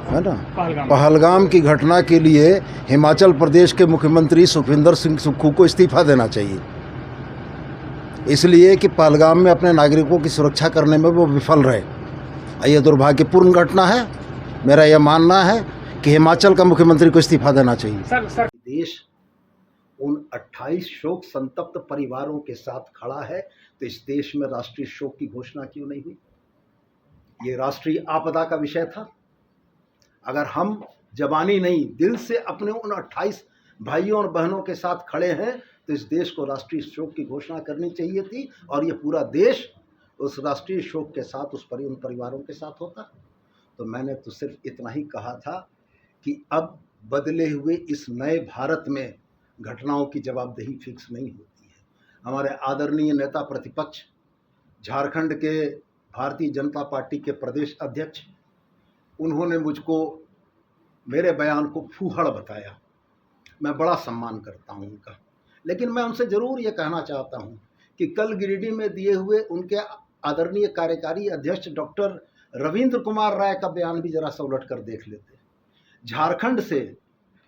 है ना। पहलगाम की घटना के लिए हिमाचल प्रदेश के मुख्यमंत्री सुखविंदर सिंह सुक्खू को इस्तीफा देना चाहिए, इसलिए कि पहलगाम में अपने नागरिकों की सुरक्षा करने में वो विफल रहे। ये दुर्भाग्यपूर्ण घटना है। मेरा यह मानना है कि हिमाचल का मुख्यमंत्री को इस्तीफा देना चाहिए। सर देश उन 28 शोक संतप्त परिवारों के साथ खड़ा है, तो इस देश में राष्ट्रीय शोक की घोषणा क्यों नहीं हुई? ये राष्ट्रीय आपदा का विषय था। अगर हम जबानी नहीं दिल से अपने उन 28 भाइयों और बहनों के साथ खड़े हैं, तो इस देश को राष्ट्रीय शोक की घोषणा करनी चाहिए थी, और ये पूरा देश उस राष्ट्रीय शोक के साथ उन परिवारों के साथ होता। तो मैंने तो सिर्फ इतना ही कहा था कि अब बदले हुए इस नए भारत में घटनाओं की जवाबदेही फिक्स नहीं होती है। हमारे आदरणीय नेता प्रतिपक्ष, झारखंड के भारतीय जनता पार्टी के प्रदेश अध्यक्ष, उन्होंने मुझको मेरे बयान को फूहड़ बताया। मैं बड़ा सम्मान करता हूं उनका, लेकिन मैं उनसे ज़रूर ये कहना चाहता हूं कि कल गिरिडीह में दिए हुए उनके आदरणीय कार्यकारी अध्यक्ष डॉक्टर रविंद्र कुमार राय का बयान भी ज़रा सा उलट कर देख लेते। झारखंड से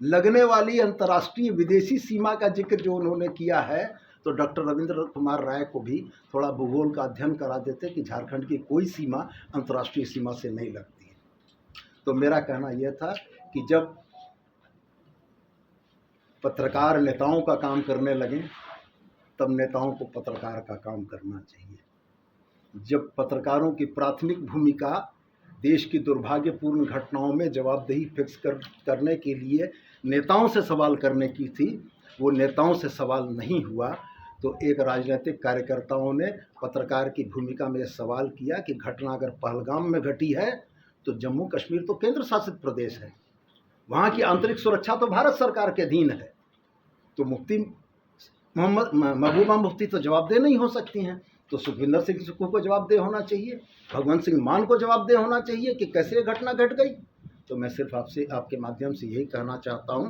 लगने वाली अंतर्राष्ट्रीय विदेशी सीमा का जिक्र जो उन्होंने किया है, तो डॉक्टर रविंद्र कुमार राय को भी थोड़ा भूगोल का अध्ययन करा देते कि झारखंड की कोई सीमा अंतर्राष्ट्रीय सीमा से नहीं लगती है। तो मेरा कहना यह था कि जब पत्रकार नेताओं का काम करने लगे, तब नेताओं को पत्रकार का काम करना चाहिए। जब पत्रकारों की प्राथमिक भूमिका देश की दुर्भाग्यपूर्ण घटनाओं में जवाबदेही फिक्स करने के लिए नेताओं से सवाल करने की थी, वो नेताओं से सवाल नहीं हुआ, तो एक राजनीतिक कार्यकर्ताओं ने पत्रकार की भूमिका में सवाल किया कि घटना अगर पहलगाम में घटी है, तो जम्मू कश्मीर तो केंद्र शासित प्रदेश है, वहाँ की आंतरिक सुरक्षा तो भारत सरकार के अधीन है, तो महबूबा मुफ्ती तो जवाबदेह नहीं हो सकती हैं। तो सुखविंदर सिंह सुक्खू को जवाबदेह होना चाहिए, भगवंत सिंह मान को जवाबदेह होना चाहिए कि कैसे घटना घट गई। तो मैं सिर्फ आपके माध्यम से यही कहना चाहता हूं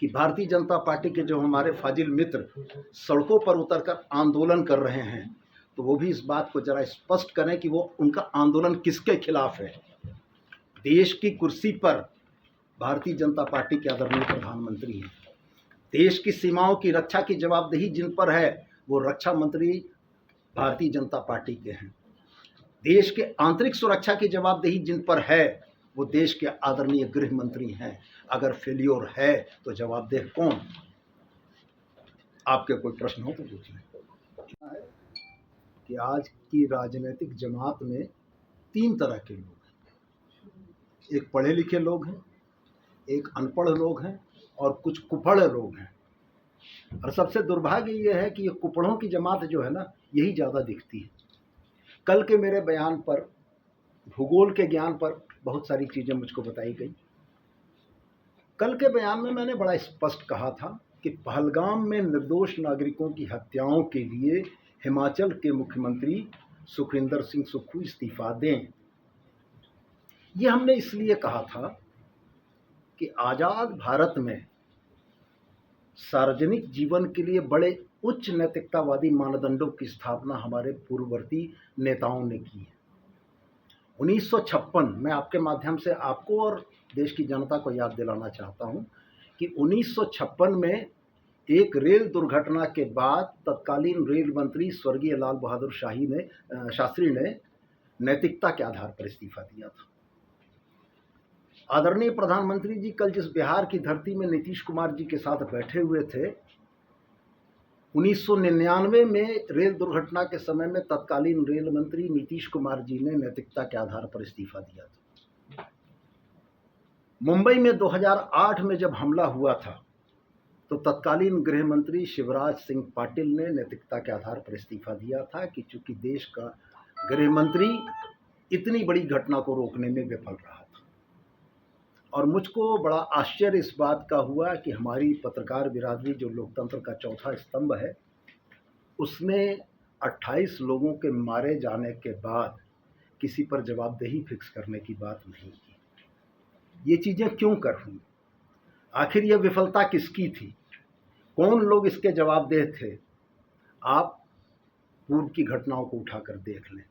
कि भारतीय जनता पार्टी के जो हमारे फाजिल मित्र सड़कों पर उतरकर आंदोलन कर रहे हैं, तो वो भी इस बात को जरा स्पष्ट करें कि वो उनका आंदोलन किसके खिलाफ है। देश की कुर्सी पर भारतीय जनता पार्टी के आदरणीय प्रधानमंत्री हैं। देश की सीमाओं की रक्षा की जवाबदेही जिन पर है, वो रक्षा मंत्री भारतीय जनता पार्टी के हैं। देश के आंतरिक सुरक्षा की जवाबदेही जिन पर है, वो देश के आदरणीय गृह मंत्री हैं। अगर फेल्योर है तो जवाबदेह कौन? आपके कोई प्रश्न हो तो पूछें। कि आज की राजनीतिक जमात में 3 तरह के लोग हैं। एक पढ़े लिखे लोग हैं, एक अनपढ़ लोग हैं, और कुछ कुपढ़ लोग हैं। और सबसे दुर्भाग्य ये है कि ये कुपढ़ों की जमात जो है ना, यही ज़्यादा दिखती है। कल के मेरे बयान पर, भूगोल के ज्ञान पर बहुत सारी चीज़ें मुझको बताई गई। कल के बयान में मैंने बड़ा स्पष्ट कहा था कि पहलगाम में निर्दोष नागरिकों की हत्याओं के लिए हिमाचल के मुख्यमंत्री सुखविंदर सिंह सुक्खू इस्तीफा दें। ये हमने इसलिए कहा था कि आज़ाद भारत में सार्वजनिक जीवन के लिए बड़े उच्च नैतिकतावादी मानदंडों की स्थापना हमारे पूर्ववर्ती नेताओं ने की है। 1956, मैं आपके माध्यम से आपको और देश की जनता को याद दिलाना चाहता हूं कि 1956 में एक रेल दुर्घटना के बाद तत्कालीन रेल मंत्री स्वर्गीय लाल बहादुर शास्त्री ने नैतिकता के आधार पर इस्तीफा दिया था। आदरणीय प्रधानमंत्री जी कल जिस बिहार की धरती में नीतीश कुमार जी के साथ बैठे हुए थे, 1999 में रेल दुर्घटना के समय में तत्कालीन रेल मंत्री नीतीश कुमार जी ने नैतिकता के आधार पर इस्तीफा दिया था। मुंबई में 2008 में जब हमला हुआ था, तो तत्कालीन गृह मंत्री शिवराज सिंह पाटिल ने नैतिकता के आधार पर इस्तीफा दिया था कि चूंकि देश का गृह मंत्री इतनी बड़ी घटना को रोकने में विफल रहा था। और मुझको बड़ा आश्चर्य इस बात का हुआ कि हमारी पत्रकार बिरादरी, जो लोकतंत्र का चौथा स्तंभ है, उसने 28 लोगों के मारे जाने के बाद किसी पर जवाबदेही फिक्स करने की बात नहीं की। ये चीज़ें क्यों कर हुई? आखिर यह विफलता किसकी थी? कौन लोग इसके जवाबदेह थे? आप पूर्व की घटनाओं को उठाकर देख लें।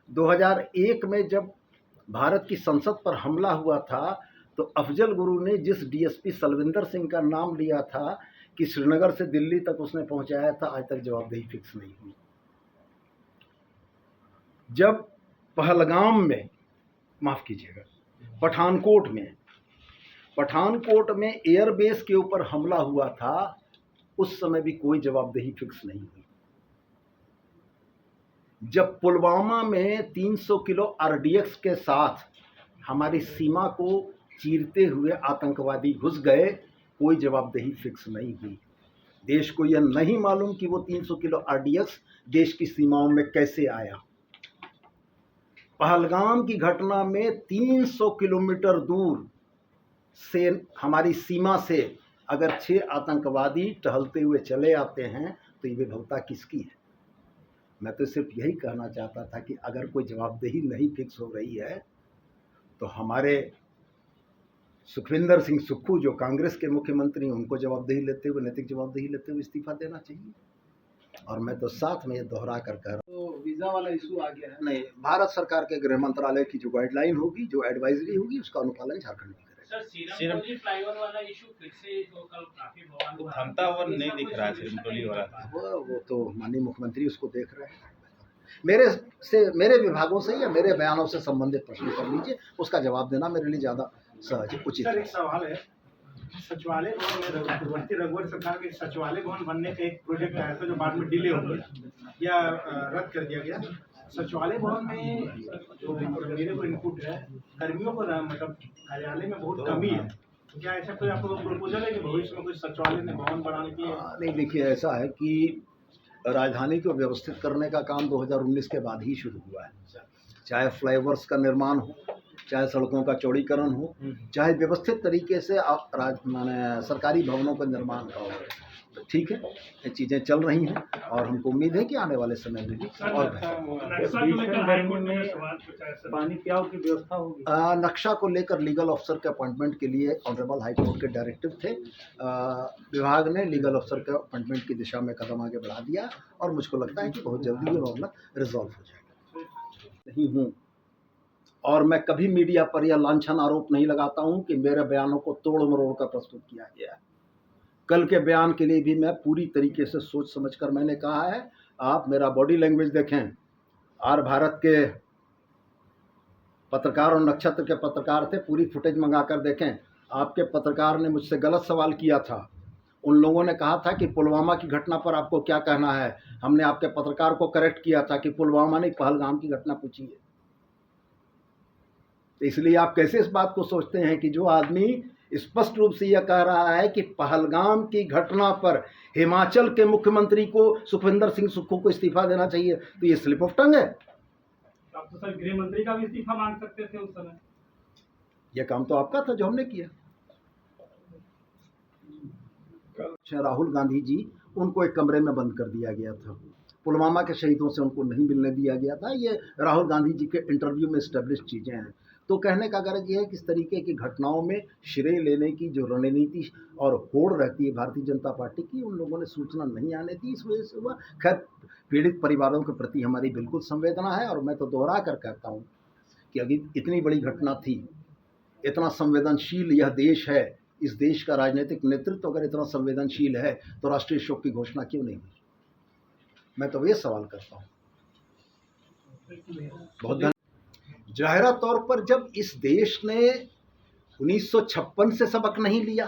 2001 में जब भारत की संसद पर हमला हुआ था तो अफजल गुरु ने जिस डीएसपी सलविंदर सिंह का नाम लिया था कि श्रीनगर से दिल्ली तक उसने पहुंचाया था, आज तक जवाबदेही फिक्स नहीं हुई। जब पहलगाम में, माफ कीजिएगा, पठानकोट में एयरबेस के ऊपर हमला हुआ था, उस समय भी कोई जवाबदेही फिक्स नहीं हुई। जब पुलवामा में 300 किलो आरडीएक्स के साथ हमारी सीमा को चीरते हुए आतंकवादी घुस गए, कोई जवाबदेही फिक्स नहीं हुई। देश को यह नहीं मालूम कि वो 300 किलो आरडीएक्स देश की सीमाओं में कैसे आया। पहलगाम की घटना में 300 किलोमीटर दूर से हमारी सीमा से अगर 6 आतंकवादी टहलते हुए चले आते हैं तो ये विफलता किसकी है? मैं तो सिर्फ यही कहना चाहता था कि अगर कोई जवाबदेही नहीं फिक्स हो रही है तो हमारे सुखविंदर सिंह सुक्खू जो कांग्रेस के मुख्यमंत्री हैं, उनको जवाबदेही लेते हुए, नैतिक जवाबदेही लेते हुए इस्तीफा देना चाहिए। और मैं तो साथ में ये दोहरा कर कह रहा हूँ, तो वीजा वाला इशू आ गया है। नहीं, भारत सरकार के गृह मंत्रालय की जो गाइडलाइन होगी, जो एडवाइजरी होगी, उसका अनुपालन झारखंड भी करेगा। सर, सिरमटोली फ्लाईओवर वाला इशू फिर से जो कल काफी बवाल हुआ, थमता हुआ नहीं दिख रहा है सिरमटोली वाला। वो तो माननीय मुख्यमंत्री उसको देख रहे हैं। मेरे विभागों से या मेरे बयानों से संबंधित प्रश्न कर लीजिए, उसका जवाब देना मेरे लिए ज़्यादा सहज उचित सर, है। एक सवाल है, सचिवालय भवन में पूर्ववर्ती रघुवर सरकार के सचिवालय भवन बनने का एक प्रोजेक्ट आया था जो बाद में डिले हो गया या रद्द कर दिया गया। सचिवालय भवन में जो मेरे को इनपुट है, कर्मियों को मतलब कार्यालय में बहुत कमी है। क्या ऐसा कोई आपको प्रपोजल है कि भविष्य में कुछ सचिवालय में भवन बनाने के लिए? नहीं, देखिए, ऐसा है कि राजधानी को व्यवस्थित करने का काम 2019 के बाद ही शुरू हुआ है। चाहे फ्लाईओवर्स का निर्माण हो, चाहे सड़कों का चौड़ीकरण हो, चाहे व्यवस्थित तरीके से माने सरकारी भवनों का निर्माण का हो, तो ठीक है, ये चीज़ें चल रही हैं और हमको उम्मीद है कि आने वाले समय में भी और पानी प्याव की व्यवस्था होगी। नक्शा को लेकर लीगल अफसर के अपॉइंटमेंट के लिए ऑनरेबल हाई कोर्ट के डायरेक्टिव थे। विभाग ने लीगल अफसर के अपॉइंटमेंट की दिशा में कदम आगे बढ़ा दिया और मुझको लगता है कि बहुत जल्दी ये मामला रिजॉल्व हो जाएगा। नहीं हूँ और मैं कभी मीडिया पर यह लांछन आरोप नहीं लगाता हूँ कि मेरे बयानों को तोड़ मरोड़ कर प्रस्तुत किया गया है। कल के बयान के लिए भी मैं पूरी तरीके से सोच समझकर मैंने कहा है। आप मेरा बॉडी लैंग्वेज देखें, आर भारत के पत्रकार और नक्षत्र के पत्रकार थे, पूरी फुटेज मंगा कर देखें। आपके पत्रकार ने मुझसे गलत सवाल किया था। उन लोगों ने कहा था कि पुलवामा की घटना पर आपको क्या कहना है। हमने आपके पत्रकार को करेक्ट किया था कि पुलवामा नहीं, पहलगाम की घटना पूछी है। तो इसलिए आप कैसे इस बात को सोचते हैं कि जो आदमी स्पष्ट रूप से यह कह रहा है कि पहलगाम की घटना पर हिमाचल के मुख्यमंत्री को सुखविंदर सिंह सुक्खू को इस्तीफा देना चाहिए, तो ये स्लिप ऑफ टंग है। आप तो सर गृह मंत्री का भी इस्तीफा मांग सकते थे उस समय। यह काम तो आपका था जो हमने किया। राहुल गांधी जी, उनको एक कमरे में बंद कर दिया गया था। पुलवामा के शहीदों से उनको नहीं मिलने दिया गया था। ये राहुल गांधी जी के इंटरव्यू में एस्टेब्लिश चीज़ें हैं। तो कहने का गर्ज ये है कि इस तरीके की घटनाओं में श्रेय लेने की जो रणनीति और होड़ रहती है भारतीय जनता पार्टी की, उन लोगों ने सूचना नहीं आने दी, इस वजह से हुआ। खैर, पीड़ित परिवारों के प्रति हमारी बिल्कुल संवेदना है और मैं तो दोहरा कर कहता हूँ कि अगर इतनी बड़ी घटना थी, इतना संवेदनशील यह देश है, इस देश का राजनीतिक नेतृत्व अगर इतना संवेदनशील है तो राष्ट्रीय शोक की घोषणा क्यों नहीं हुई? मैं तो ये सवाल करता हूँ। बहुत जाहिरा तौर पर जब इस देश ने 1956 से सबक नहीं लिया,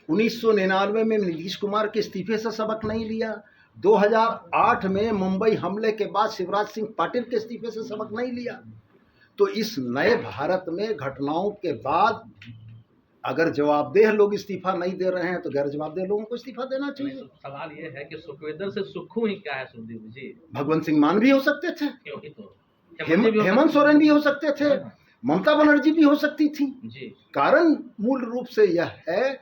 1999 में नीतीश कुमार के इस्तीफे से सबक नहीं लिया, 2008 में मुंबई हमले के बाद शिवराज सिंह पाटिल के इस्तीफे से सबक नहीं लिया, तो इस नए भारत में घटनाओं के बाद अगर जवाबदेह लोग इस्तीफा नहीं दे रहे हैं तो गैर जवाबदेह लोगों को इस्तीफा देना चाहिए। सवाल ये है कि सुखविंदर से सुक्खू ही क्या है सुखदेव जी? भगवंत सिंह मान भी हो सकते थे, क्योंकि तो हेमंत सोरेन भी हो सकते थे, ममता बनर्जी भी हो सकती थी जी। कारण मूल रूप से यह है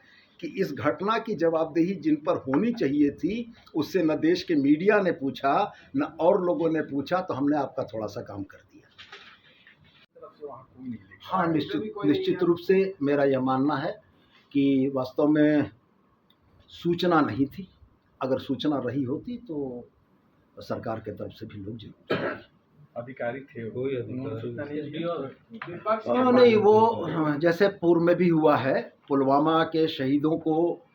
कि इस घटना की जवाबदेही जिन पर होनी चाहिए थी उससे न देश के मीडिया ने पूछा न और लोगों ने पूछा, तो हमने आपका थोड़ा सा काम कर दिया। हाँ, निश्चित रूप से मेरा यह मानना है कि वास्तव में सूचना नहीं थी। अगर सूचना रही होती तो सरकार के तरफ से भी लोग जरूर अधिकारी थे कोई नहीं, वो जैसे पूर्व में भी हुआ है, पुलवामा के शहीदों को